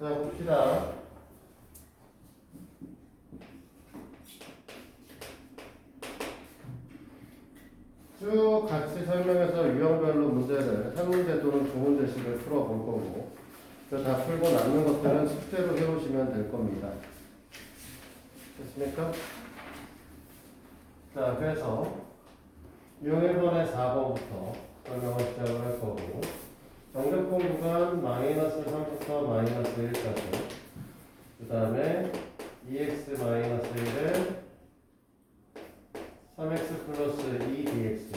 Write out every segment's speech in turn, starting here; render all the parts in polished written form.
자, 봅시다. 쭉 같이 설명해서 유형별로 문제를 한 문제 또는 두 문제씩을 풀어볼 거고, 다 풀고 남는 것들은 숙제로 해오시면 될 겁니다. 됐습니까? 자, 그래서 유형 1번의 4번부터 설명을 시작을 할 거고, 정적분 구간 마이너스 3부터 마이너스 1까지, 그 다음에 2x 마이너스 1을 3x 플러스 2dx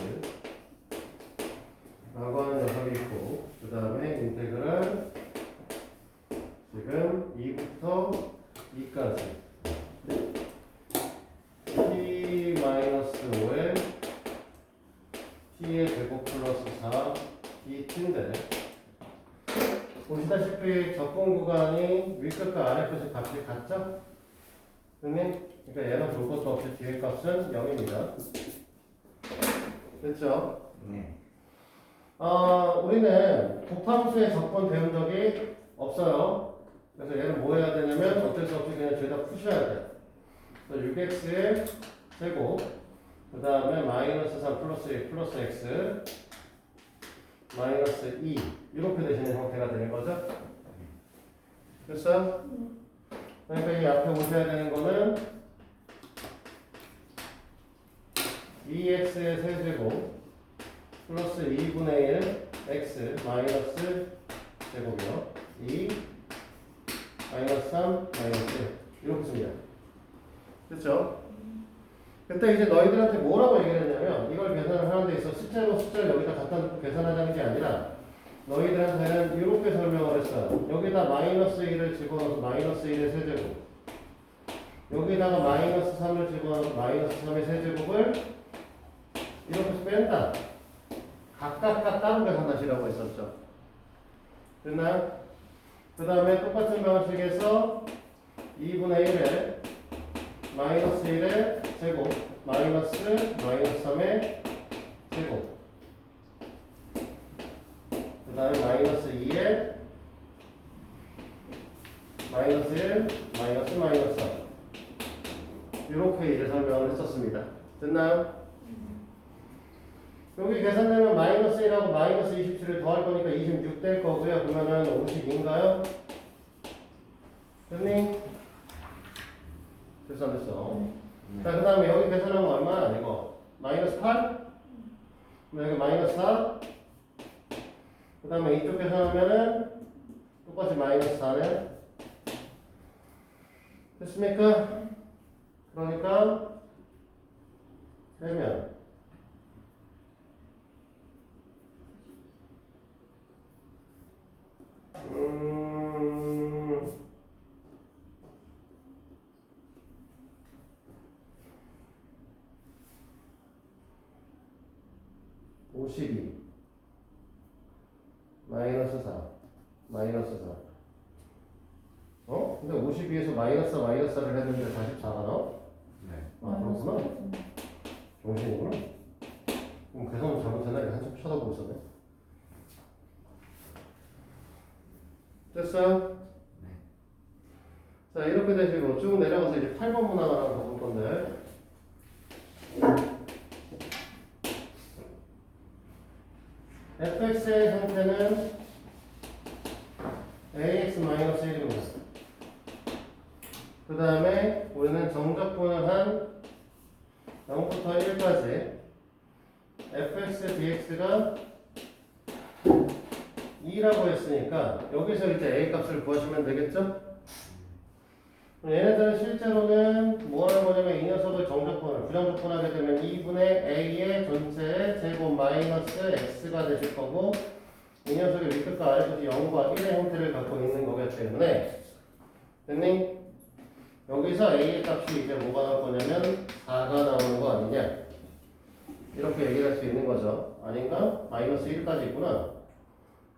라고 하는 녀석이 있고, 그 다음에 인테그랄 지금 2부터 2까지 t 마이너스 5에 t의 제곱 플러스 4 dt인데, 보시다시피 적분 구간이 윗끝과 아래끝의 값이 같죠? 그러니까 얘는 볼 것도 없이 뒤에 값은 0입니다. 됐죠? 네. 우리는 곱함수의 적분 배운 적이 없어요. 그래서 얘를 뭐 해야 되냐면 어쩔 수 없이 그냥 죄다 푸셔야 돼. 그래서 6x의 제곱, 그 다음에 마이너스 3 플러스 1 플러스 x 마이너스 2 이렇게 되시는 형태가 되는 거죠? 됐어요? 그러니까 이 앞에 오셔야 되는 거는 2x의 세제곱 플러스 2분의 1 x 마이너스 제곱이요. 2 마이너스 3 마이너스 1 이렇게 씁니다. 그렇죠? 그때 이제 너희들한테 뭐라고 얘기를 했냐면, 이걸 계산을 하는 데 있어 숫자로 숫자를 여기다 갖다 놓고 계산하자는 게 아니라 너희들한테는 이렇게 설명을 했어요. 여기다 마이너스 1을 집어넣어서 마이너스 1의 세제곱, 여기다가 마이너스 3을 집어넣어서 마이너스 3의 세제곱을 이렇게 해서 뺀다. 각각 다른 계산하시라고 했었죠. 됐나요? 그 다음에 똑같은 방식에서 2분의 1에 마이너스 1의 제곱 마이너스 3의 제곱, 그 다음에 마이너스 2에 마이너스 1 마이너스 3 이렇게 이제 설명을 했었습니다. 됐나요? 여기 계산되면 마이너스 1하고 마이너스 27을 더할 거니까 26 될 거고요. 그러면은 52인가요? 됐니? 됐어 안 됐어? 자, 그 다음에 여기 계산하면 얼마야 이거? 마이너스 8? 그럼 여기 마이너스 4? 그 다음에 이쪽 계산하면은 똑같이 마이너스 4네. 됐습니까? 그러니까 되면 52 마이너스 4 마이너스 4. 근데 52에서 마이너스 4를 했는데 44가 나와? 네. 그렇구나. 정신이구나. 그럼 계산을 잘못했나? 이거 한참 쳐다보고 있었네. 됐어요? 네. 자, 이렇게 되시고 쭉 내려가서 이제 8번 문항을 하나 더 볼 건데, fx의 형태는 ax-1입니다. 그 다음에 우리는 정적분을 한 0부터 1까지 fx dx가 2라고 했으니까 여기서 이제 a 값을 구하시면 되겠죠? 얘네들은 실제로는 뭐 하는 거냐면 이 녀석을 정적분을 부정적분하게 되면 2분의 a의 전체의 제곱 마이너스 x가 되실 거고, 이 녀석의 윗끝과 아래끝이 0과 1의 형태를 갖고 있는 거기 때문에, 됐니? 여기서 a의 값이 이제 뭐가 나올 거냐면 4가 나오는 거 아니냐, 이렇게 얘기할 수 있는 거죠. 아닌가? 마이너스 1까지 있구나.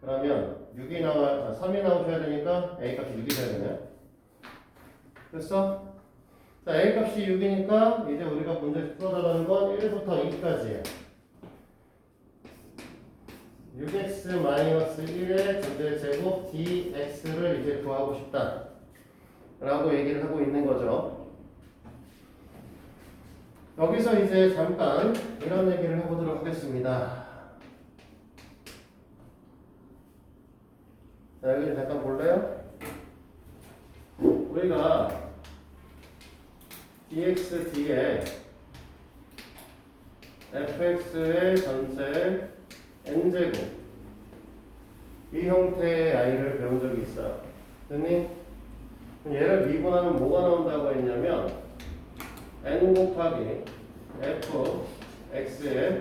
그러면 3이 나오셔야 되니까 a 값이 6이 돼야 되네. 됐어? 자, a 값이 6이니까 이제 우리가 문제 풀어달라는 건 1부터 2까지예요. 6x-1의 전체 제곱 dx를 이제 구하고 싶다 라고 얘기를 하고 있는 거죠. 여기서 이제 잠깐 이런 얘기를 해보도록 하겠습니다. 자, 여기 잠깐 볼래요? 우리가 dx, d에 fx의 전체 n제곱 이 형태의 i를 배운 적이 있어요. 됐니? 얘를 미분하면 뭐가 나온다고 했냐면 n 곱하기 f x의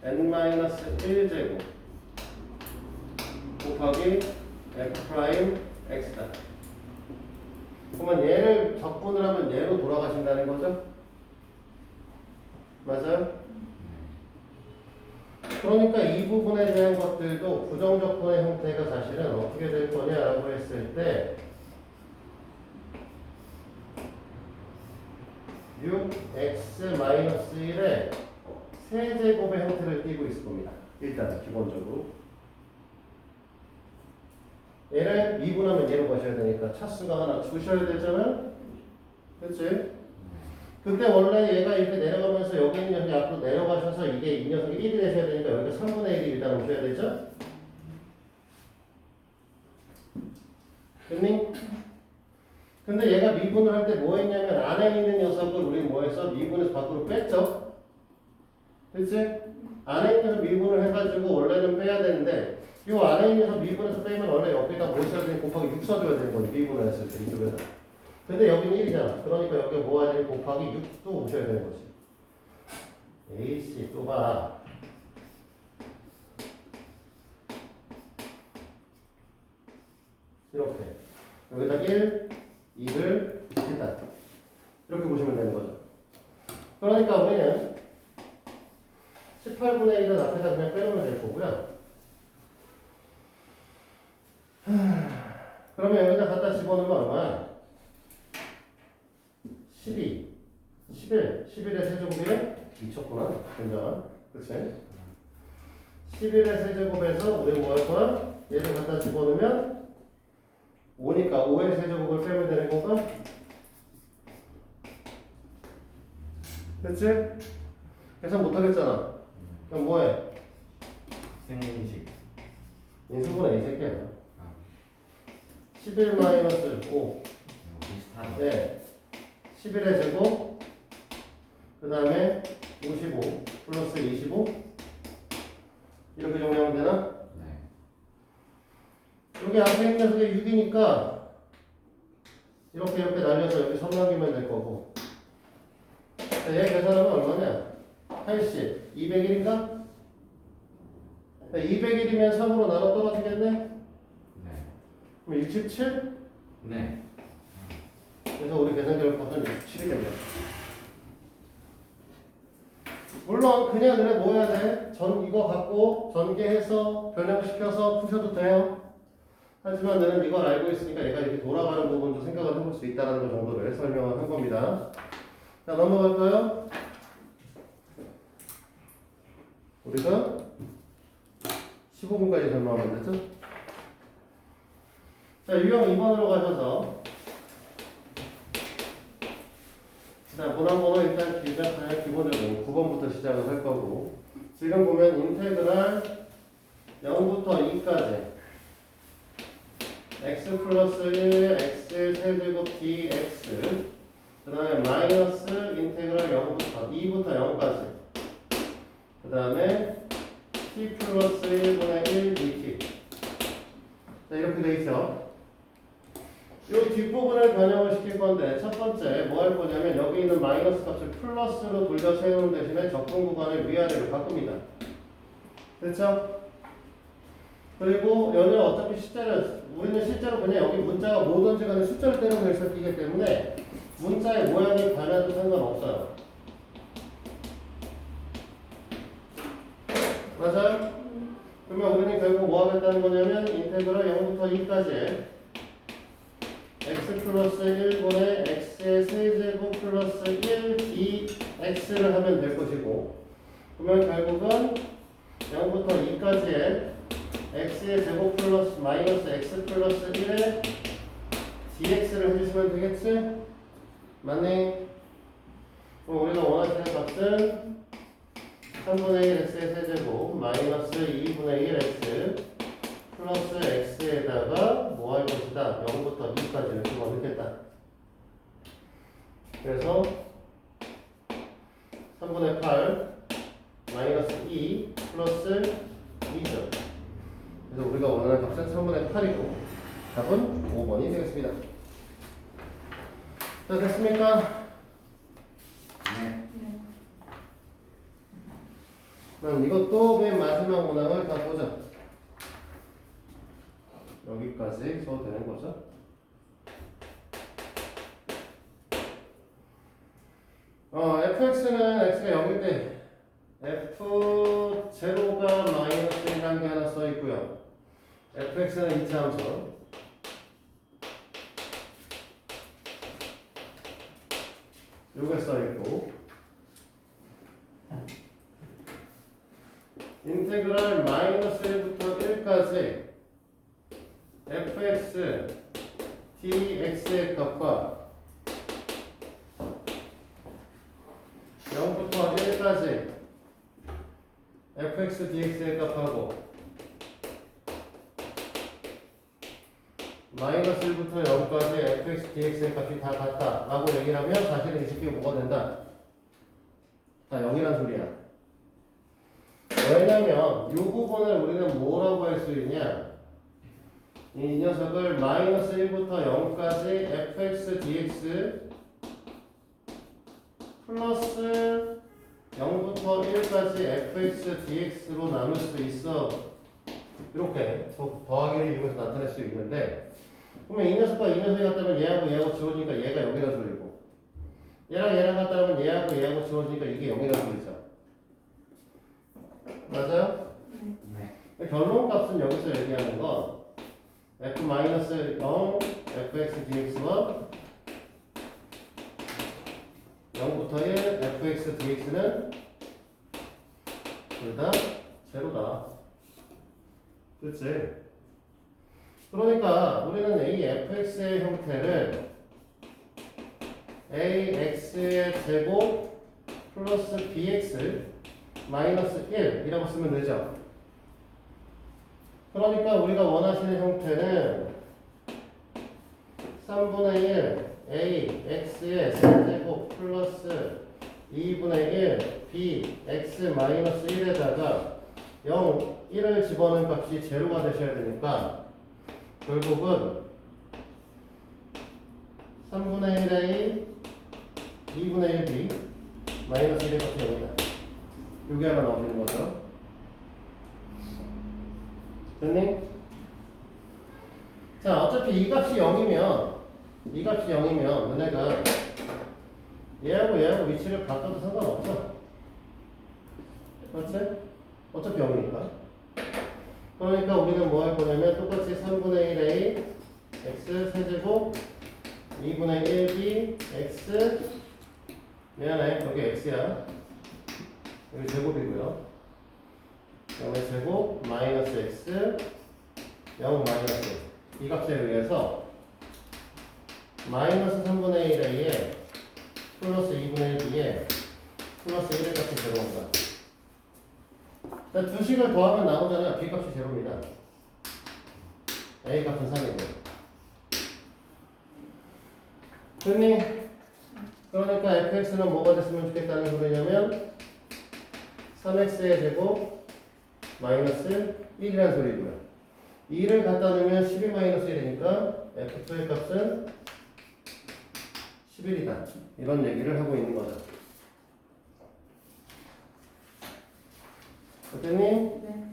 n-1제곱 곱하기 f 프라임 x다. 그러면 얘를 적분을 하면 얘로 돌아가신다는 거죠? 맞아요? 그러니까 이 부분에 대한 것들도 부정적분의 형태가 사실은 어떻게 될 거냐라고 했을 때 6x-1의 세제곱의 형태를 띠고 있을 겁니다. 일단 기본적으로 얘를 미분하면 얘로 가셔야 되니까 차수가 하나 주셔야 되잖아요. 그치? 그때 원래 얘가 이렇게 내려가면서 여기 있는 녀석이 앞으로 내려가셔서 이게 이 녀석이 1이 되셔야 되니까 여기가 3분의 1이 일단 오셔야 되죠? 됐니? 근데 얘가 미분을 할 때 뭐 했냐면 안에 있는 녀석을 우리 뭐 해서 미분해서 밖으로 뺐죠? 그치? 안에 있는 녀석 미분을 해가지고 원래는 빼야 되는데 이 안에 있는 녀석 미분해서 빼면 원래 여기다 뭐 써야 되니 곱하기 6 써줘야 되는 거지. 미분을 했을 때 이쪽에다. 근데 여기는 1이잖아. 그러니까 여기 뭐 해야 되니 곱하기 6도 오셔야 되는 거지. 에이씨 또 봐. 이렇게 여기다 1, 2를 일단 이렇게 보시면 되는 거죠. 그러니까 우리는 18분의 1은 앞에다 그냥 빼놓으면 될 거고요. 그러면 여기다 갖다 집어넣으면 얼마야? 12, 11, 11의 세제곱이래? 미쳤구나. 굉장한. 그치? 11의 세제곱에서 우리 뭐 할 거야? 얘를 갖다 집어넣으면 5니까 5의 세제곱을 빼면 되는 건가? 그치? 계산 못하겠잖아. 그럼 뭐해? 생인식. 인수분해 이 새끼야. 11 마이너스 5. 비슷하다. 네. 11의 제곱. 그 다음에 55 플러스 25. 이렇게 정리하면 되나? 네. 여기 앞에 있는 녀석이 6이니까 이렇게 날려서 여기 선 남기면 될 거고. 얘 계산하면 얼마냐? 80. 201인가? 201이면 3으로 나눠 떨어지겠네? 네. 그럼 67? 네. 그래서 우리 계산 결과는 67이겠네요. 물론 그냥 그래 뭐 해야 돼? 이거 갖고 전개해서 변형시켜서 푸셔도 돼요. 하지만 너는 이걸 알고 있으니까 얘가 이렇게 돌아가는 부분도 생각을 해볼 수 있다는 것 정도를 설명을 한 겁니다. 자, 넘어갈까요? 우리가 15분까지 설명하면 됐죠? 자, 유형 2번으로 가셔서 자, 문항번호 일단 기본적으로 9번부터 시작을 할 거고 지금 보면 인테그랄 0부터 2까지 x 플러스 1 x 세제곱 dx 그 다음에 마이너스 인테그랄 0부터 2부터 0까지 그 다음에 t 플러스 1분의 1 dt 자 이렇게 돼 있어. 이 뒷부분을 변형을 시킬 건데 첫 번째 뭐 할 거냐면 여기 있는 마이너스 값을 플러스로 돌려 세우는 대신에 적분 구간을 위아래로 바꿉니다. 됐죠? 그리고 여기는 어차피 우리는 실제로 그냥 여기 문자가 뭐든지 간에 숫자를 때려서 읽기 때문에 문자의 모양이 변해도 상관없어요. 맞아요? 그러면 우리는 결국 뭐 하겠다는 거냐면 인테그랄 0부터 2까지 x 플러스 1분의 x의 세제곱 플러스 1 dx를 하면 될 것이고 그러면 결국은 0부터 2까지의 x의 제곱 플러스 마이너스 x 플러스 1에 dx를 해주시면 되겠지? 맞네? 그럼 우리가 원하시는 값은 3분의 1 x의 세제곱 마이너스 2분의 1 x 플러스 x에다가 뭐 할 것이다? 0부터 2까지를 집어넣겠다. 그래서 3분의 8 마이너스 2 플러스 2죠. 그래서 우리가 원하는 값은 3분의 8이고 답은 5번이 되겠습니다. 자, 됐습니까? 네. 그럼 이것도 맨 마지막 문항을 다 보자. 여기까지 써도 되는 거죠? fx는 x가 0일 때 f 제로가 마이너스 1이라는 게 하나 써 있고요. fx는 2차 함수. 요게 써 있고. 인테그랄 마이너스 1부터 1까지 fx dx의 값과 0부터 1까지 fx dx의 값하고 마이너스 1부터 0까지 fx dx의 값이 다 같다 라고 얘기를 하면 사실은 이 새끼가 뭐가 된다? 다 0이란 소리야. 왜냐면 이 부분을 우리는 뭐라고 할 수 있냐, 이 녀석을 마이너스 1부터 0까지 fx dx 플러스 0부터 1까지 fx dx로 나눌 수 있어. 이렇게 더하기를 이용해서 나타낼 수 있는데, 그러면 이 녀석과 이 녀석이 같다면 얘하고 얘하고 지워지니까 얘가 0이라는 소리고, 얘랑 얘랑 같다면 얘하고 얘하고 지워지니까 이게 0이라는 소리죠. 맞아요? 네. 결론값은 여기서 얘기하는 건 f-0 fx dx와 0부터 1 fx dx는 둘 다 제로다. 그치? 그러니까 우리는 이 fx의 형태를 ax의 제곱 플러스 bx 마이너스 1이라고 쓰면 되죠. 그러니까 우리가 원하시는 형태는 3분의 1 a x의 세제곱 플러스 2분의 1 b x 마이너스 1에다가 0, 1을 집어넣은 값이 제로가 되셔야 되니까 결국은 3분의 1 a 2분의 1 b 마이너스 1의 값이 0이다. 요게 하나 나오는 거죠. 됐니? 자, 어차피 이 값이 0이면 너네가 얘하고 얘하고 위치를 바꿔도 상관없어. 그렇지? 어차피 0이니까. 그러니까 우리는 뭐 할 거냐면 똑같이 3분의 1 a x 세제곱 2분의 1 b x, 미안해 여기 x야, 여기 제곱이고요. 0의 제곱 마이너스 x 0 마이너스 이 값에 의해서 마이너스 3분의 1a에 플러스 2분의 1b에 플러스 1의 값이 제로입니다. 두 식을 더하면 나오잖아요. b 값이 제로입니다. a 값은 3이고. 됐니? 그러니까 fx는 뭐가 됐으면 좋겠다는 소리냐면 3x의 제곱 마이너스 1이라는 소리고요. 2를 갖다 놓으면 12 마이너스 1이니까 f2의 값은 11이다. 이런 얘기를 하고 있는 거죠. 어땠니? 네.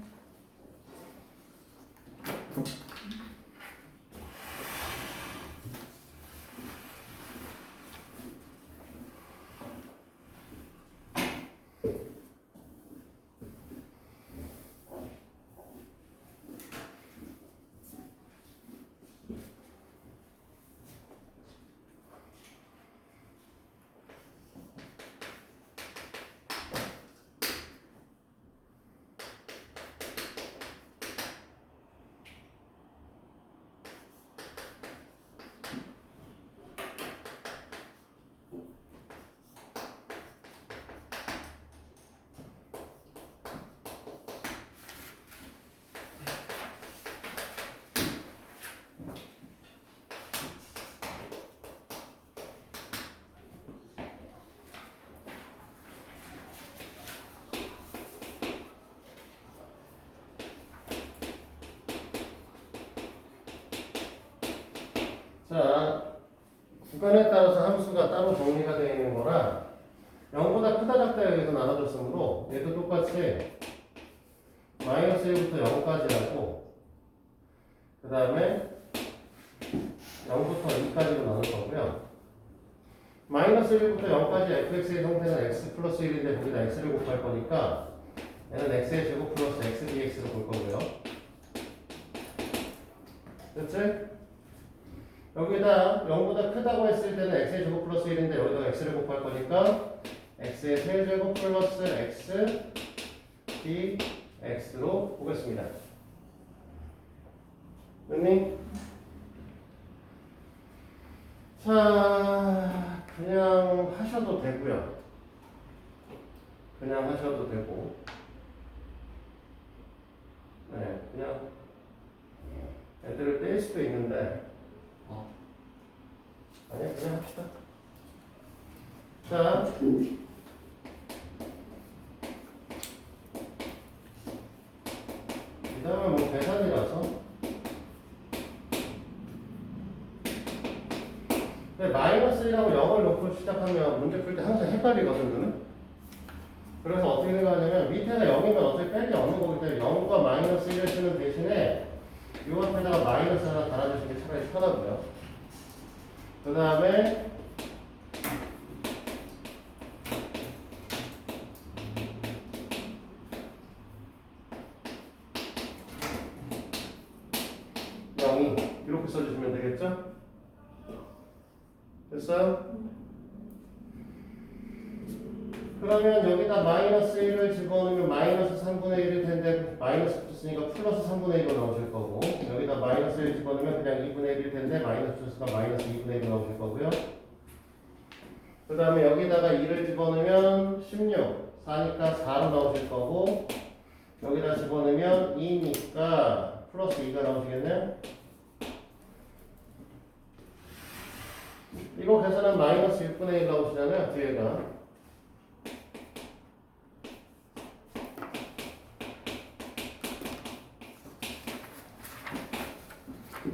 자, 구간에 따라서 함수가 따로 정리가 되어 있는 거라 0보다 크다 작다 여기서 나눠줬으므로 얘도 똑같이 마이너스 1부터 0까지라고 그 다음에 0부터 2까지로 나눌 거고요. 마이너스 1부터 0까지 fx의 형태는 x 플러스 1인데 거기다 x를 곱할 거니까 얘는 x의 제곱 플러스 x dx로 볼 거고요. 됐지? 여기다 0보다 크다고 했을 때는 x의 제곱 플러스 1인데 여기다 x를 곱할 거니까 x의 세제곱 플러스 x dx로 보겠습니다. 됐니? 자, 그냥 하셔도 되고요. 그냥 하셔도 되고, 네, 그냥 애들을 뗄 수도 있는데, 아니야, 그냥 합시다. 자, 이 다음에 뭐 계산이라서. 마이너스 1하고 0을 놓고 시작하면 문제 풀 때 항상 헷갈리거든, 너는? 그래서 어떻게 생각하냐면 밑에가 0이면 어차피 뺄게 없는 거기 때문에 0과 마이너스 1을 쓰는 대신에 요 앞에다가 마이너스 하나 달아주시는 게 차라리 편하고요. 그 다음에 이렇게 써주시면 되겠죠? 됐어요? 그러면 여기다 마이너스 1을 집어넣으면 마이너스 3분의 1일 텐데 마이너스 붙었으니까 플러스 3분의 1로 나오실 거고 여기다 마이너스 1 집어넣으면 그냥 2분의 1일 텐데 마이너스 붙었으니까 마이너스 2분의 1로 나오실 거고요. 그 다음에 여기다가 2를 집어넣으면 16, 4니까 4로 나오실 거고 여기다 집어넣으면 2니까 플러스 2가 나오시겠네요? 이거 계산하면 마이너스 6분의 1 나오시잖아요, 뒤에가.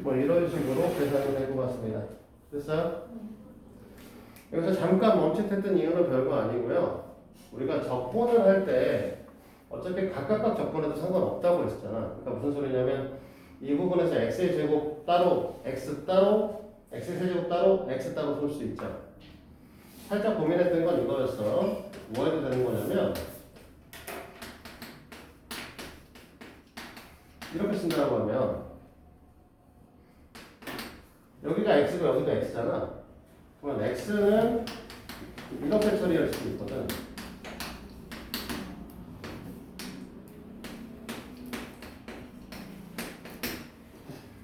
뭐 이런 식으로 계산이 될 것 같습니다. 됐어요? 여기서 잠깐 멈칫했던 이유는 별거 아니고요. 우리가 적분을 할 때 어차피 각각 적분해도 상관없다고 했었잖아. 그러니까 무슨 소리냐면 이 부분에서 x의 제곱 따로, x 따로, x의 세제곱 따로, x 따로 쓸 수 있죠. 살짝 고민했던 건 이거였어. 뭐 해도 되는 거냐면 이렇게 쓴다고 하면 여기가 x고 여기가 x잖아. 그러면 x는 이렇게 처리할 수 있거든.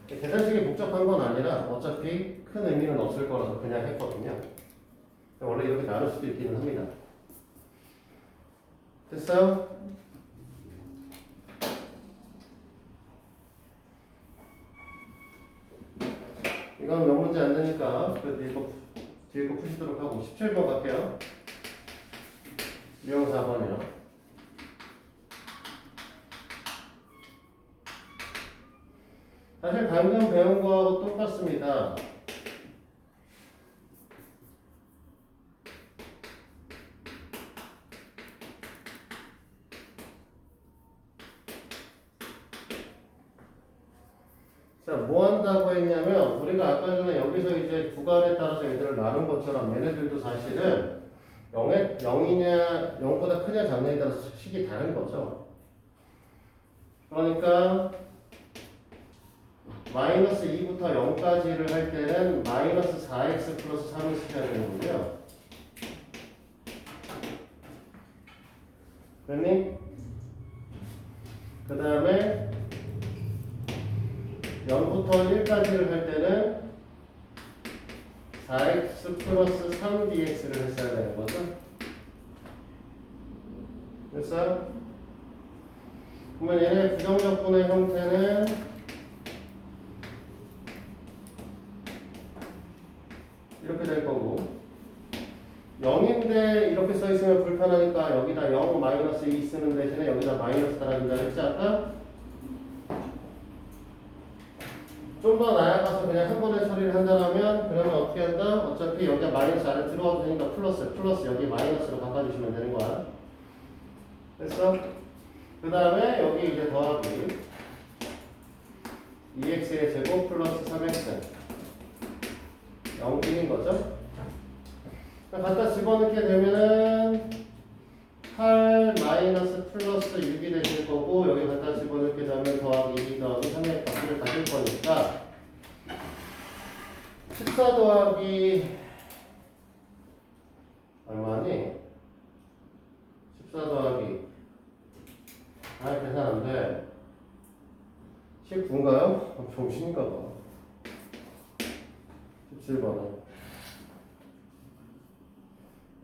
계산식이 복잡한 건 아니라 어차피 큰 의미는 없을 거라서 그냥 했거든요. 원래 이렇게 나눌 수도 있기는 합니다. 됐어요? 이건 몇 문제 안 되니까 그래도 뒤에 거 푸시도록 하고 17번 갈게요. 유형 4번이요. 사실 방금 배운 거하고 똑같습니다. 자, 뭐 한다고 했냐면 우리가 아까 전에 여기서 이제 구간에 따라서 얘들을 나눈 것처럼 얘네들도 사실은 0이냐 0보다 크냐 작냐에 따라서 식이 다른 거죠. 그러니까 마이너스 2부터 0까지를 할 때는 마이너스 4x 플러스 3을 쓰셔야 되는 거고요. 됐니? 그 다음에 0부터 1까지를 할 때는 4x 플러스 3dx를 했어야 되는 거죠. 됐어요? 그러면 얘네 부정적분의 형태는 이렇게 될 거고 0인데 이렇게 써 있으면 불편하니까 여기다 0 마이너스 2 쓰는 대신에 여기다 마이너스 달아준다 했지 아까? 좀 더 나아가서 그냥 한 번에 처리를 한다면 그러면 어떻게 한다? 어차피 여기가 마이너스 안에 들어와도 되니까 플러스 여기 마이너스로 바꿔주시면 되는 거야. 됐어? 그 다음에 여기 이제 더하기 2x의 제곱 플러스 3x 0인 거죠? 갖다 집어넣게 되면은 8 마이너스 플러스 6이 되실 거고 여기 갖다 집어넣게 되면 더하기 2 더하기 3의 값을 가질 거니까 14 더하기 얼마니? 14 더하기 계산 안 돼. 19인가요? 정신인가 봐. 17번은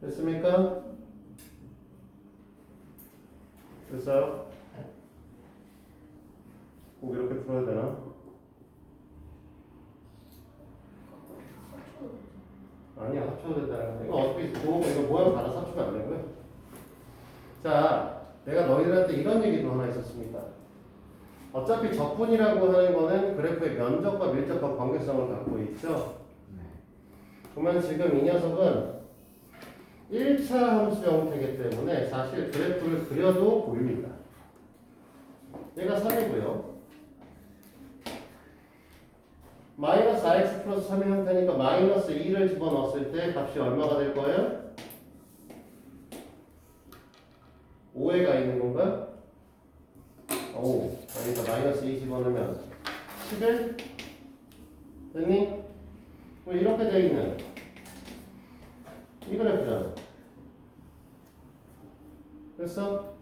됐습니까? 됐어요? 꼭 이렇게 풀어야 되나? 아니야, 합쳐도 된다는 거. 이거 어차피 이거 모양 받아서 합치면 안 되고요. 자, 내가 너희들한테 이런 얘기도 하나 있었습니다. 어차피 적분이라고 하는 거는 그래프의 면적과 밀접과 관계성을 갖고 있죠. 그러면 지금 이 녀석은 1차 함수 형태이기 때문에 사실 그래프를 그려도 보입니다. 얘가 3이고요. 마이너스 4x 플러스 3의 형태니까 마이너스 2를 집어넣었을 때 값이 얼마가 될 거예요? 5회가 있는 건가? 오, 그러니까 마이너스 2 집어넣으면 11? 됐니? 뭐 이렇게 돼 있는 이 그래프잖아. 됐어?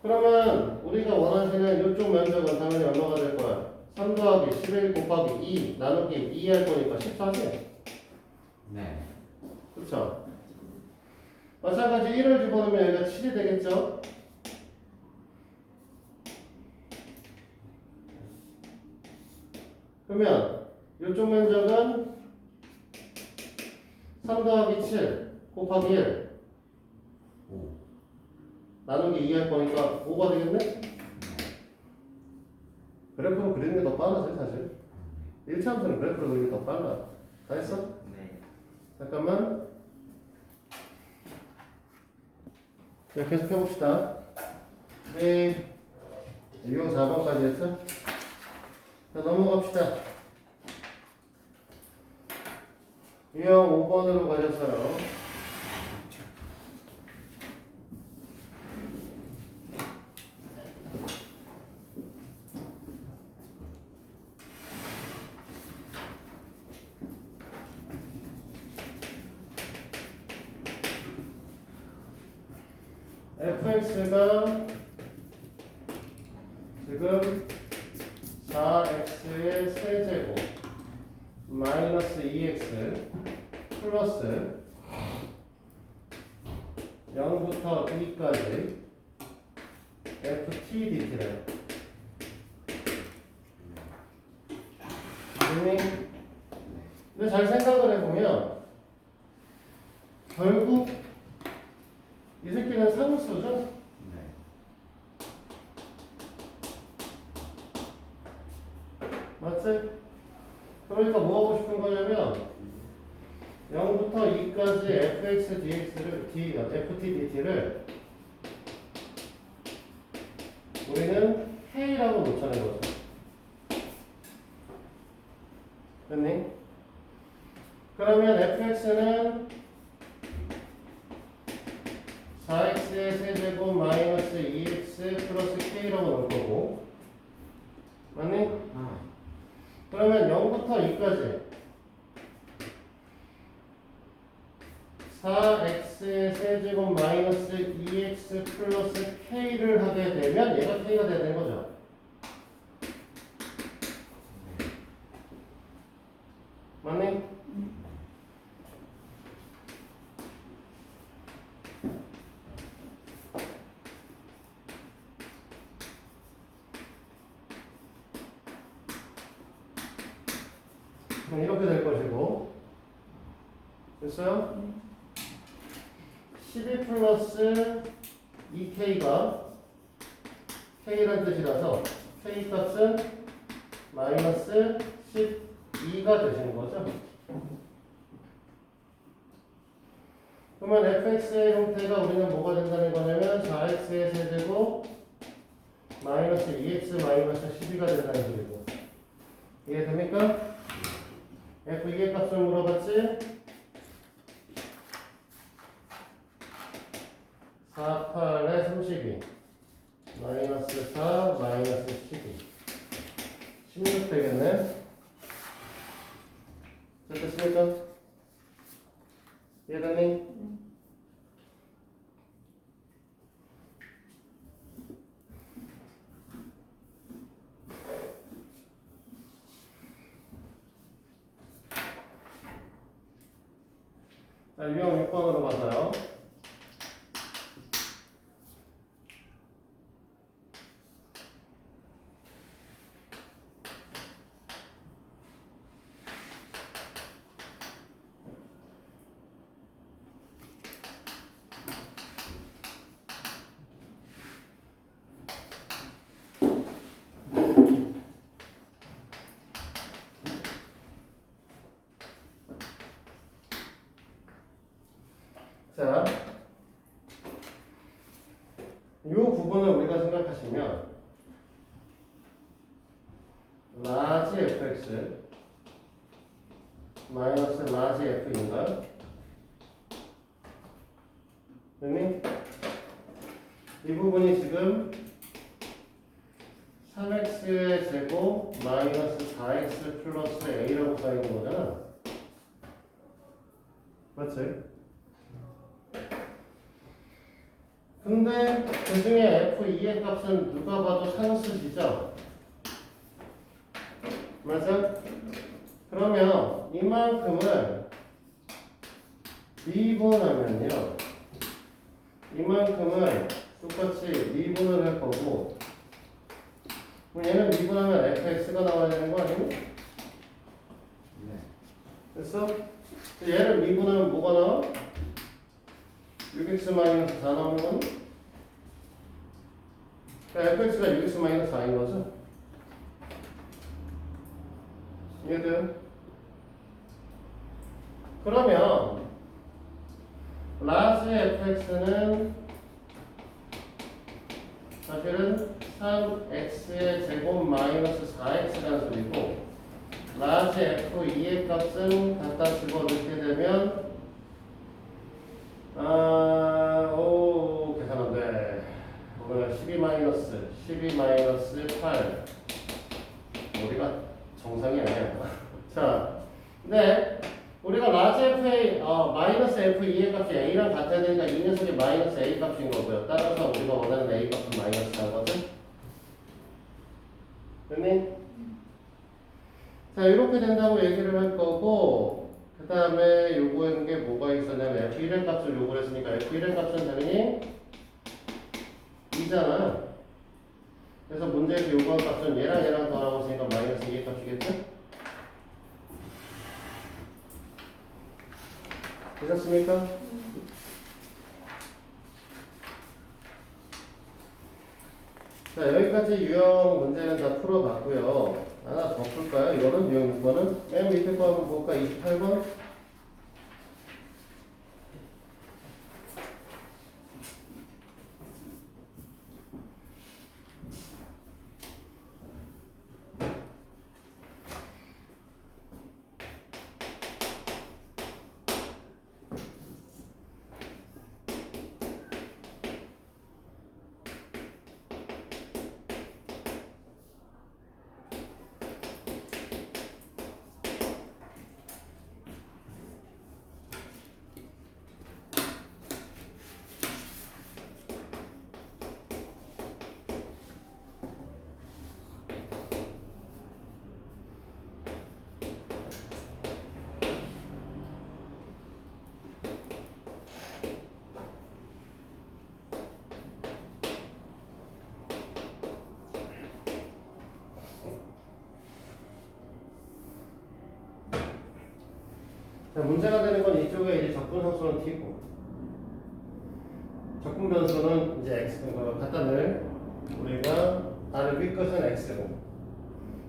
그러면 우리가 원하시는 이쪽 면적은 당연히 얼마가 될 거야? 3 더하기 11 곱하기 2 나누기 2 할 거니까 14지? 네. 그쵸? 마찬가지 1을 집어넣으면 여기가 7이 되겠죠? 그러면 이쪽 면적은 3 더하기 7 곱하기 1 5. 나누기 2 할 거니까 5가 되겠네? 그래프로 그리는 게 더 빠르지 사실. 1차 함수는 그래프로 그리는 게 더 빨라. 다 했어? 네. 잠깐만. 자, 계속 해봅시다. 네. 유형 4번까지 했어? 자, 넘어갑시다. 유형 5번으로 가셨어요. fx가 지금 4x의 세제곱 마이너스 2x 플러스 0부터 2까지 ft dt래요. 근데 잘 생각을 해보면 결국 이 새끼는 상수죠? 네. 맞지? 그러니까 뭐 하고 싶은 거냐면 0부터 2까지 fx dx를 ft dt를 우리는 k라고 놓자는 거죠. 됐니? 그러면 fx는 4x의 세제곱 마이너스 2x 플러스 k라고 넣을 거고 맞니? 그러면 0부터 2까지 4x의 세제곱 마이너스 2x 플러스 k를 하게 되면 얘가 k가 돼야 되는 거죠. 맞니? 이렇게 될 것이고 됐어요? 12 플러스 2k가 k란 뜻이라서 k 값은 마이너스 12가 되시는 거죠. 그러면 fx의 형태가 우리는 뭐가 된다는 거냐면 4x의 세제곱 마이너스 2x 마이너스 12가 된다는 소리고. 이해됩니까? f2의 값을 물어봤지? 4, 8에 32 마이너스 4 마이너스 12 16 되겠네. 자, 됐습니까? 이해됐니? 자, 유형 6번으로 가서요. 자, 이 부분을 우리가 생각하시면 라지 fx 마이너스 라지 f인가? 그러니 이 부분이 지금 3x의 제곱 마이너스 4x 플러스 a라고 써있는 거잖아. 맞지? 근데 그 중에 f2의 값은 누가 봐도 상수지죠? 맞아? 그러면 이만큼을 미분하면요. 이만큼을 똑같이 미분을 할 거고, 그럼 얘는 미분하면 fx가 나와야 되는 거 아니니? 네. 됐어? 얘를 미분하면 뭐가 나와? 6x 마이너스 4 나오는 건? 그러니까 fx가 6x 마이너스 4인 거죠? 이해돼요? 그러면 라지 fx는 사실은 3x의 제곱 마이너스 4x라는 소리고, 라지 f2의 값은 갖다 집어넣게 되면 계산 안 돼. 오늘 12 마이너스 8. 우리가 정상이 아니야. 자, 근데 우리가 라지 마이너스 f2의 값이 a랑 같아야 되니까 이 녀석이 마이너스 a 값인 거고요. 따라서 우리가 원하는 a 값은 마이너스인 거거든. 됐니? 자, 이렇게 된다고 얘기를 할 거고, 그 다음에 요구한 게 뭐가 있었냐면 f1의 값을 요구를 했으니까 f1의 값은 당연히 2잖아. 그래서 문제에서 요구한 값은 얘랑 더하고 있으니까 마이너스 2의 값이겠죠? 되셨습니까? 자, 여기까지 유형 문제는 다 풀어봤고요. 하나 더 풀까요? 이거는 유형 6번은 맨 밑에 거 한번 볼까? 28번. 자, 문제가 되는 건 이쪽에 이제 적분 상수는 t고, 적분 변수는 이제 x가 갖다 늘 우리가 다른 위 것은 x고,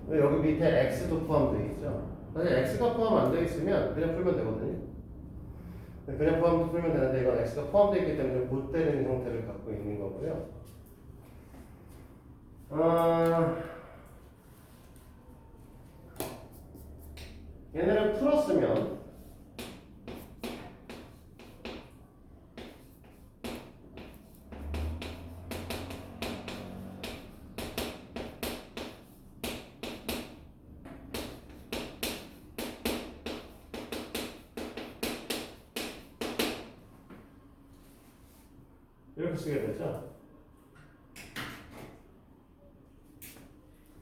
근데 여기 밑에 x도 포함되어 있죠. 사실 x가 포함 안 되어 있으면 그냥 풀면 되거든요. 그냥 포함 풀면 되는데 이건 x가 포함되어 있기 때문에 못 되는 형태를 갖고 있는 거고요. 얘네를 풀었으면 이렇게 쓰게 되죠.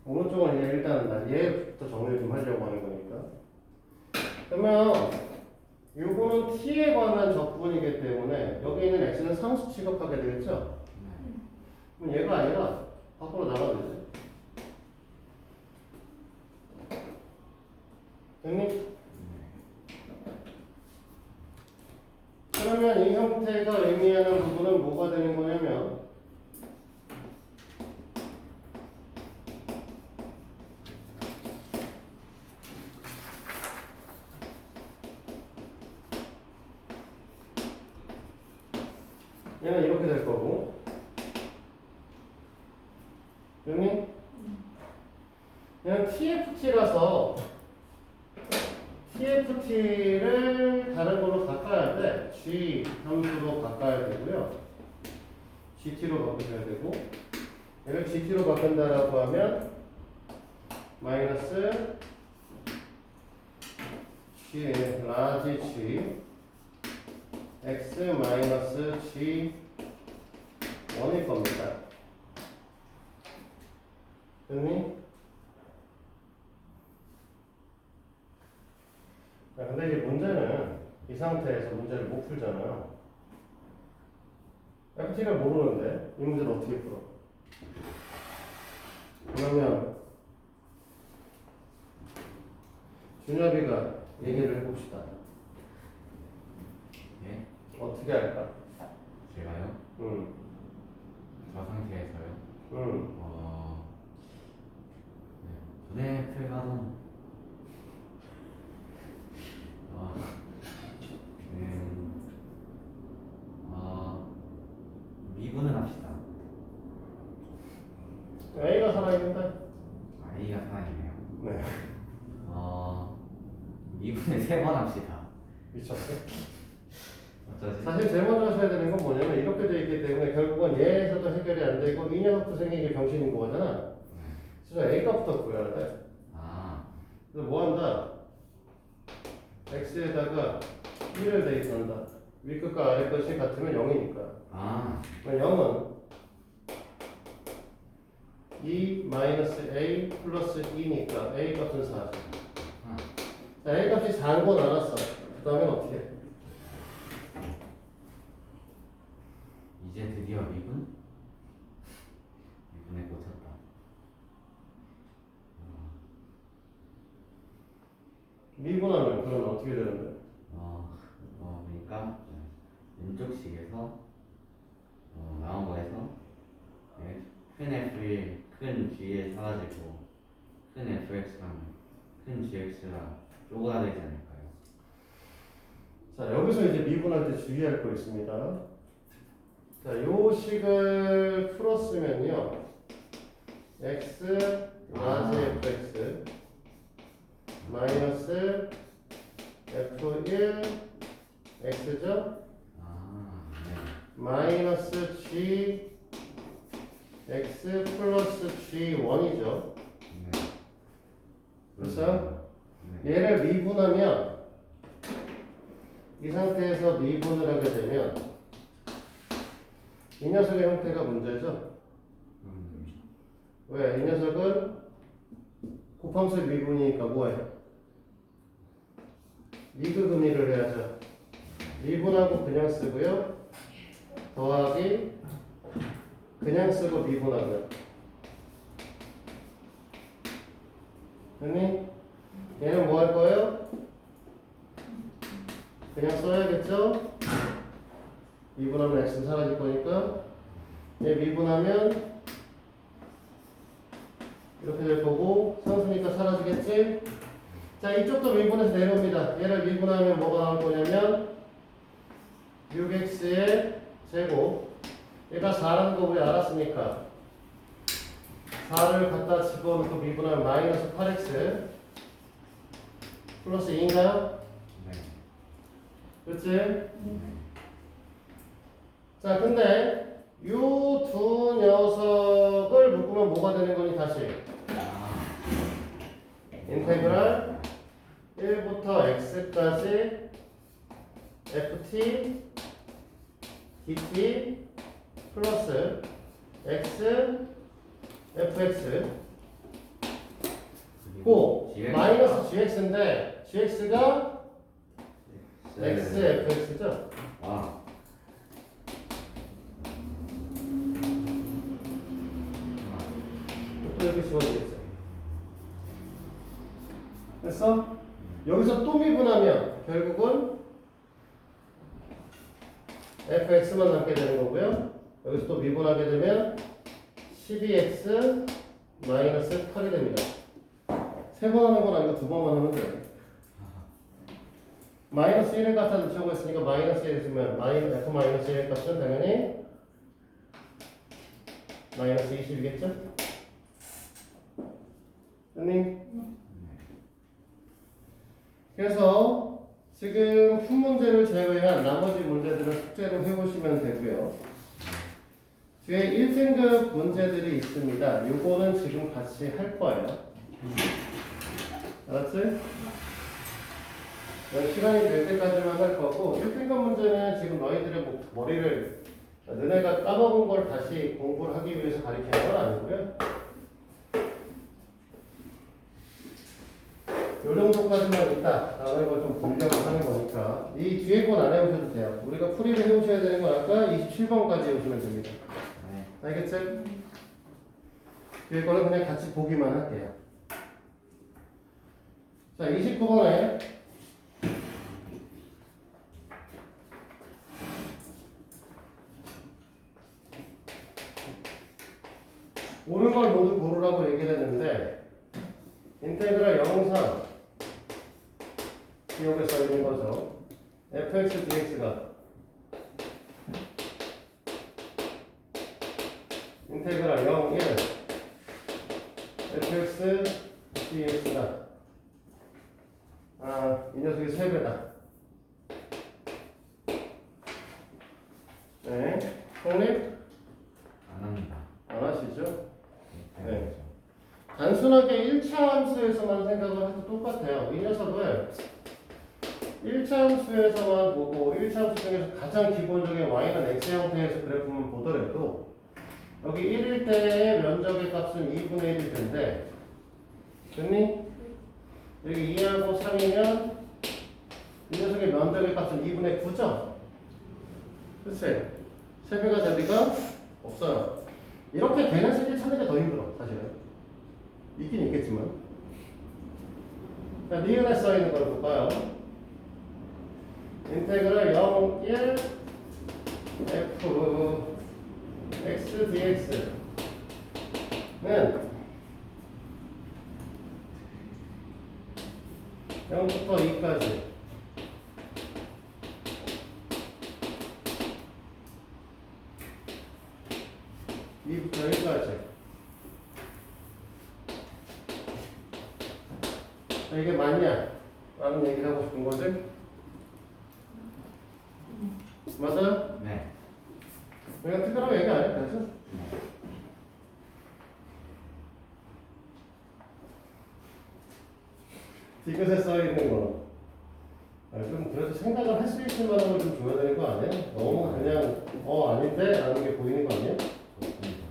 오른쪽은 일단 얘부터 정리 좀 하려고 하는 거니까. 그러면 요거는 t에 관한 적분이기 때문에 여기 있는 x는 상수 취급하게 되겠죠. 그럼 얘가 아니라 밖으로 나가도 되죠. 됐니? 그러면 이 형태가 의미하는 부분은 뭐가 되는 거냐면 얘는 이렇게 될 거고 됐니? 얘는 TFT라서 TFT를 다른 걸로 바꿔야 돼. G 함수로 바꿔야 되고요. GT로 바꾸셔야 되고 얘를 GT로 바꾼다라고 하면 마이너스 G 라지 G X 마이너스 G 1일 겁니다. 됐니? 야, 근데 이제 문제는 이 상태에서 문제를 못 풀잖아요. FT를 모르는데 이 문제를 어떻게 풀어? 그러면 준엽이가 얘기를 해봅시다. 예? 어떻게 할까? 제가요? 응, 저 상태에서요? 응. 네, 분해 풀가는 미분을 합시다. A가 살아있는데? A가 살아있네요. 네. 미분을 3번 합시다. 미쳤어? 어쩌지? 사실 제일 먼저 하셔야 되는 건 뭐냐면 이렇게 돼 있기 때문에 결국은 얘에서도 해결이 안 되고 이 녀석도 생기기 병신인 거잖아. 그래서 A 값부터 구해야 돼. 그래서 뭐 한다? x에다가 1을 대입한다. 위 끝과 아래 끝이 같으면 0이니까. 0은 2 마이너스 a 플러스 2니까 a 값은 4죠. 자, a 값이 4인 건 알았어. 그 다음엔 어떻게 해? 이제 드디어 미분에 꽂혔다. 미분하면 그러면 어떻게 되는데? 그러니까 왼쪽식에서 나온 거에서 큰 F에 큰 G에 사라지고 큰 FX랑 큰 GX가 쪼그라들지 않을까요? 자, 여기서 이제 미분할 때 주의할 거 있습니다. 자, 요 식을 풀었으면요. x 라지 fx 마이너스 f1 x죠? 마이너스 g x 플러스 g1이죠. 그렇죠? 얘를 미분하면 이 상태에서 미분을 하게 되면 이 녀석의 형태가 문제죠? 왜? 이 녀석은 곱함수의 미분이니까 뭐해? 미분을 해야죠. 미분하고 그냥 쓰고요. 더하기 그냥 쓰고 미분하고요. 됐니? 얘는 뭐 할 거예요? 그냥 써야겠죠? 미분하면 x는 사라질 거니까 얘 미분하면 이렇게 될 거고 상수니까 자, 이쪽도 미분해서 내려옵니다. 얘를 미분하면 뭐가 나올 거냐면 6x의 제곱. 얘가 4라는 거 우리 알았으니까 4를 갖다 집어넣고 미분하면 마이너스 8x 플러스 2인가요? 네. 그렇지? 네. 자, 근데 이 두 녀석을 묶으면 뭐가 되는 거니 다시? 아, 인테그랄 1부터 x까지 ft dt 플러스 x fx 고 GX. 마이너스 gx인데 gx가 x fx죠? 아, 또 이렇게 지워지겠어요. 됐어? 여기서 또 미분하면 결국은 fx만 남게 되는 거고요. 여기서 또 미분하게 되면 12x 마이너스 8이 됩니다. 세 번 하는 건 아니고 두 번만 하면 돼요. 마이너스 1을 갖다 넣자고 했으니까 마이너스 1을 쓰면 f 마이너스 1의 값은 당연히 마이너스 20이겠죠? 됐니? 그래서 지금 푼 문제를 제외한 나머지 문제들은 숙제로 해보시면 되고요. 뒤에 1등급 문제들이 있습니다. 요거는 지금 같이 할 거예요. 알았지? 시간이 될 때까지만 할 거고 1등급 문제는 지금 너희들의 머리를 너네가 까먹은 걸 다시 공부를 하기 위해서 가르치는 건 아니고요. 요 정도까지만 있다라는 걸 좀 보려고 하는 거니까 이 뒤에 건 안 해오셔도 돼요. 우리가 풀이를 해오셔야 되는 건 아까 27번까지 해오시면 됩니다. 네. 알겠지? 뒤에 거는 그냥 같이 보기만 할게요. 자, 29번에 옳은 걸 모두 고르라고 얘기를 했는데 인테그랄 0상 기억에 써 있는 거죠. fx dx가 인테그랄 0, 1 fx dx가 이 녀석이 3배다. 네, 성립? 안 합니다. 안 하시죠? 네. 네. 단순하게 1차 함수에서만 생각을 해도 똑같아요. 이 녀석을 1차 함수에서만 보고 1차 함수 중에서 가장 기본적인 y는 x 형태에서 그래프만 보더라도 여기 1일 때의 면적의 값은 2분의 1일 텐데 됐니? 여기 2하고 3이면 이 녀석의 면적의 값은 2분의 9죠? 그치? 3배가 될 리가 없어요. 이렇게 되는 새끼 찾는 게 더 힘들어 사실은. 있긴 있겠지만. 자, 니은에 써있는 걸 볼까요? 인테그랄 0, 1 f x dx는 0부터 2까지 2부터 1까지 이게 맞냐? 라는 얘기를 하고 싶은 거지? 맞아요? 네. 내가 특별하게 얘기 안 했다, 그죠? 디귿에 써있는 거. 좀 그래도 생각을 할 수 있을 만한 걸 좀 줘야 되는 거 아니야? 너무 그냥 아닌데? 라는 게 보이는 거 아니야? 좋습니다.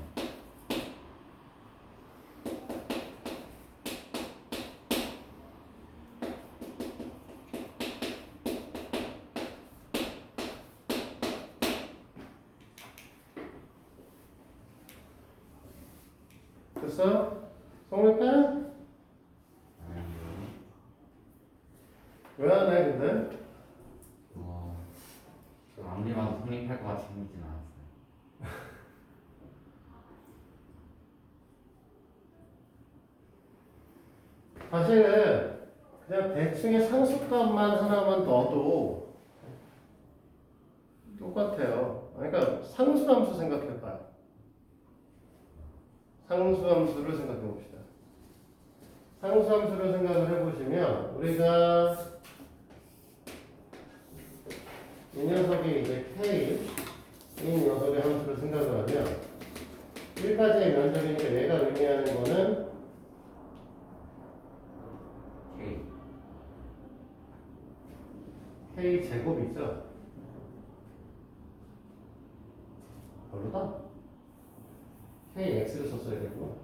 됐어? 성립해? 왜 안 해, 근데? 아무리 봐도 성립할 것 같이 생기진 않았어요. 사실은 그냥 대충의 상수값만 하나만 넣어도 똑같아요. 그러니까 상수함수 생각해봐요. 상수함수를 생각해봅시다. 상수함수를 생각을 해보시면 우리가 이 녀석이 이제 K 이 녀석의 함수를 생각을 하면 1까지의 면적이니까 얘가 의미하는 거는 K 제곱이죠. 별로다. KX를 썼어야 되고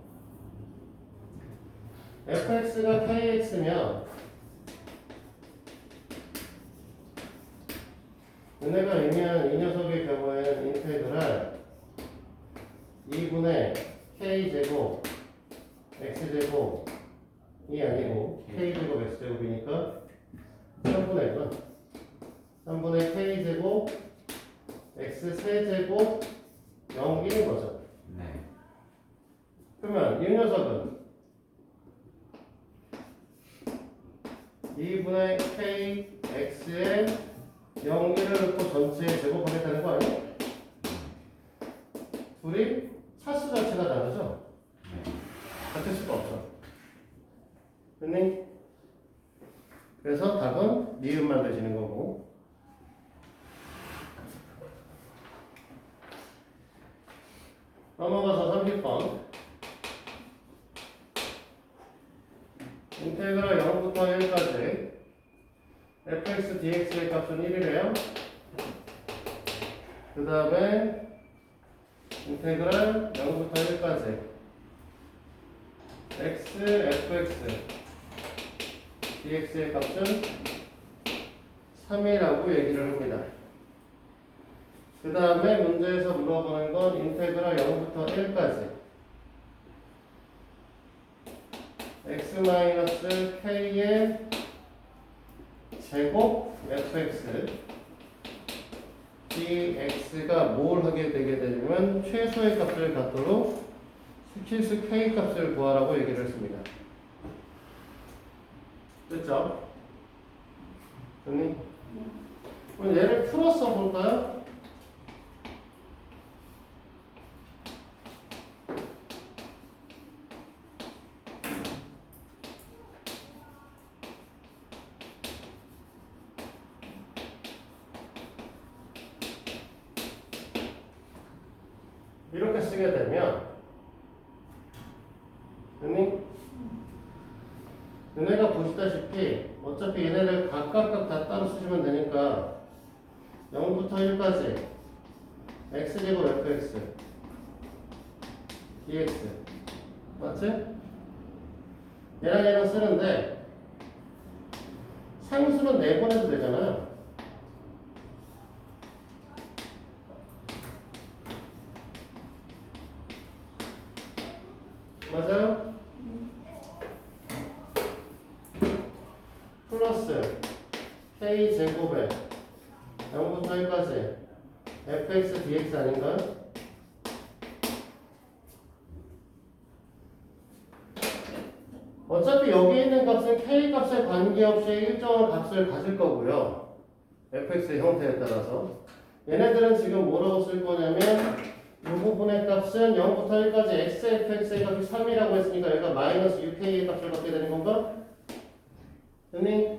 fx가 kx면 얘네가 의미하는 이 녀석의 경우에는 인테그랄 2분의 k제곱 x제곱이 아니고 k제곱 x제곱이니까 3분의 k제곱 x세제곱 0인 거죠. 네. 그러면 이 녀석은 2분의 kx에 0,1을 넣고 전체에 제곱하겠다는 거 아니에요? 둘이 차수 자체가 다르죠? 네. 같을 수가 없죠. 됐니? 그래서 답은 니은만 되시는 거고. 넘어가서 30번. 인테그랄 0부터 1까지 fx dx의 값은 1이래요. 그 다음에 인테그랄 0부터 1까지 x fx dx의 값은 3이라고 얘기를 합니다. 그 다음에 문제에서 물어보는 건 인테그랄 0부터 1까지 x-k의 제곱 fx dx가 뭘 하게 되게 되냐면 최소의 값을 갖도록 실수 k 값을 구하라고 얘기를 했습니다. 됐죠? 됐니? 그럼 얘를 풀어서 볼까요? 이렇게 쓰게 되면 얘네가 보시다시피 어차피 얘네를 각각 다 따로 쓰시면 되니까 0부터 1까지 x제곱 fx dx 맞지? 얘랑 얘랑 쓰는데 상수는 내보내도 되잖아요. 맞아요? 플러스 k제곱에 0부터 1까지 fx dx 아닌가요? 어차피 여기 있는 값은 k 값에 관계없이 일정한 값을 가질 거고요. fx의 형태에 따라서 얘네들은 지금 뭐라고 쓸 거냐면 이 부분의 값은 0부터 1까지 xfx의 값이 3이라고 했으니까 여기가 마이너스 6k의 값을 갖게 되는 건가? 됐니?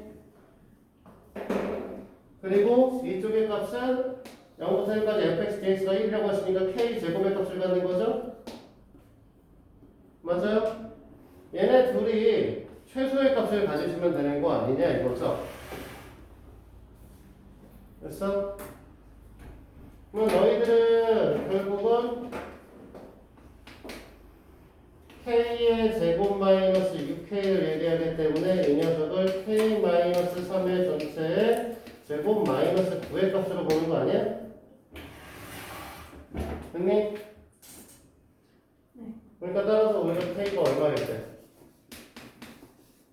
그리고 이쪽의 값은 0부터 1까지 fx dx가 1이라고 했으니까 k 제곱의 값을 갖는 거죠? 맞아요? 얘네 둘이 최소의 값을 가지시면 되는 거 아니냐 이거죠? 됐어? 그럼 너희들은 결국은 k의 제곱 마이너스 6k를 얘기하기 때문에 이 녀석을 k 마이너스 3의 전체의 제곱 마이너스 9의 값으로 보는 거 아니야? 됐니? 네. 그러니까 따라서 우리가 k가 얼마일 때?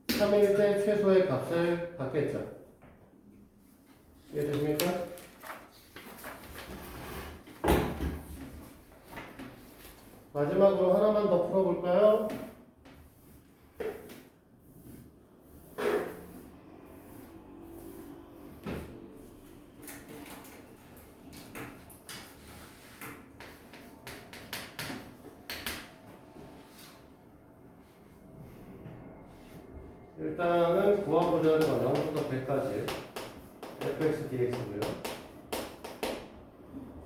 3일 때 최소의 값을 갖겠죠. 이해되십니까? 마지막으로 하나만 더 풀어볼까요? 일단은 구하고자 하는 건 0부터 100까지 fx dx고요.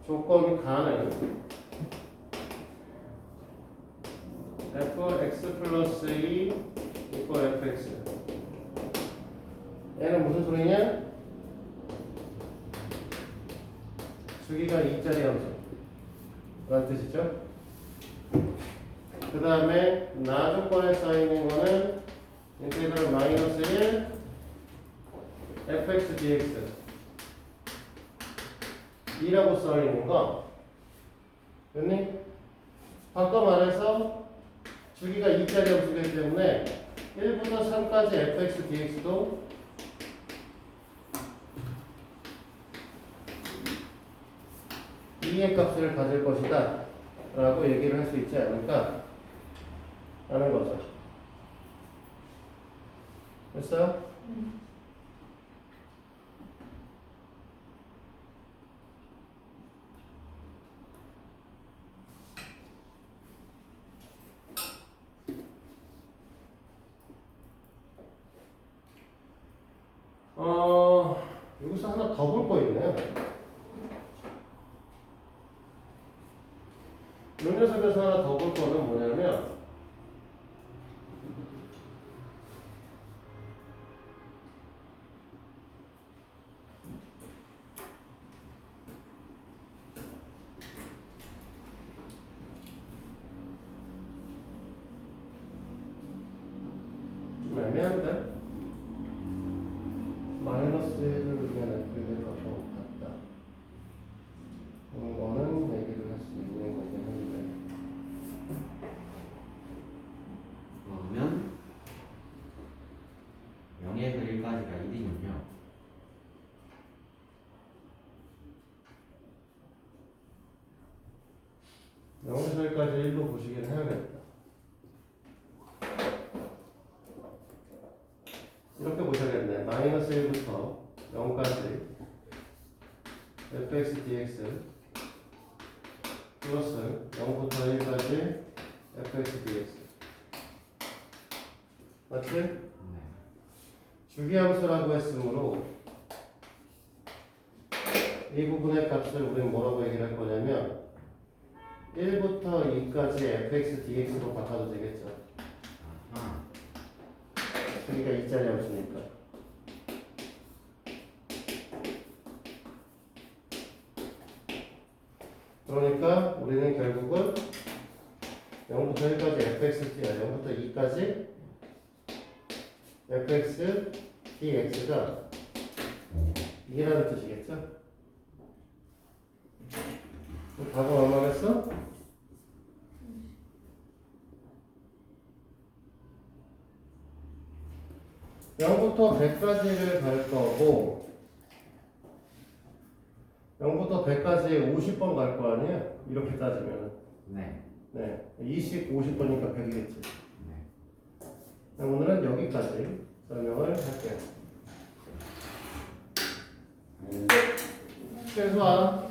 조건이 가는 fx 플러스 2 이퀄 fx. 얘는 무슨 소리냐? 주기가 2짜리 함수 라는 뜻이죠. 그 다음에 나 조건에 써있는 거는 인테그럴 마이너스 1 fx dx 2라고 써있는 거 됐니? 바꿔 말해서 주기가 2짜리 함수이기 때문에 1부터 3까지 fx dx도 2의 값을 가질 것이다 라고 얘기를 할 수 있지 않을까 하는 거죠. 됐어요? 여기서 하나 더 볼 거 있네요. 이 녀석에서 하나 더 볼 거는 뭐냐면 좀 애매한데? 마이너스 1을 의미하는 F를 갖고 같다. 이거는 얘기를 할 수 있는 거긴 한데 그러면 0에서 1까지가 1이군요. 여기서 여기까지 1로 보시긴 해야겠다. 이렇게 보셔야겠네. 마이너스 1부터 0까지 fx dx 플러스 0부터 1까지 fx dx 맞지? 네. 주기함수라고 했으므로 이 부분의 값을 우리는 뭐라고 얘기를 할 거냐면 1부터 2까지 fx dx로 바꿔도 되겠죠. 아하. 주기가 2짜리 함수니까. 그러니까 우리는 결국은 0부터 1까지 fx, 0부터 2까지 fx dx가 2라는 뜻이겠죠? 답은 얼마겠어? (0부터 100까지를) 갈 거고 0부터 100까지 50번 갈 거 아니에요? 이렇게 따지면 네. 네, 20, 50번이니까 100이겠지. 네. 오늘은 여기까지 설명을 할게요. 최소한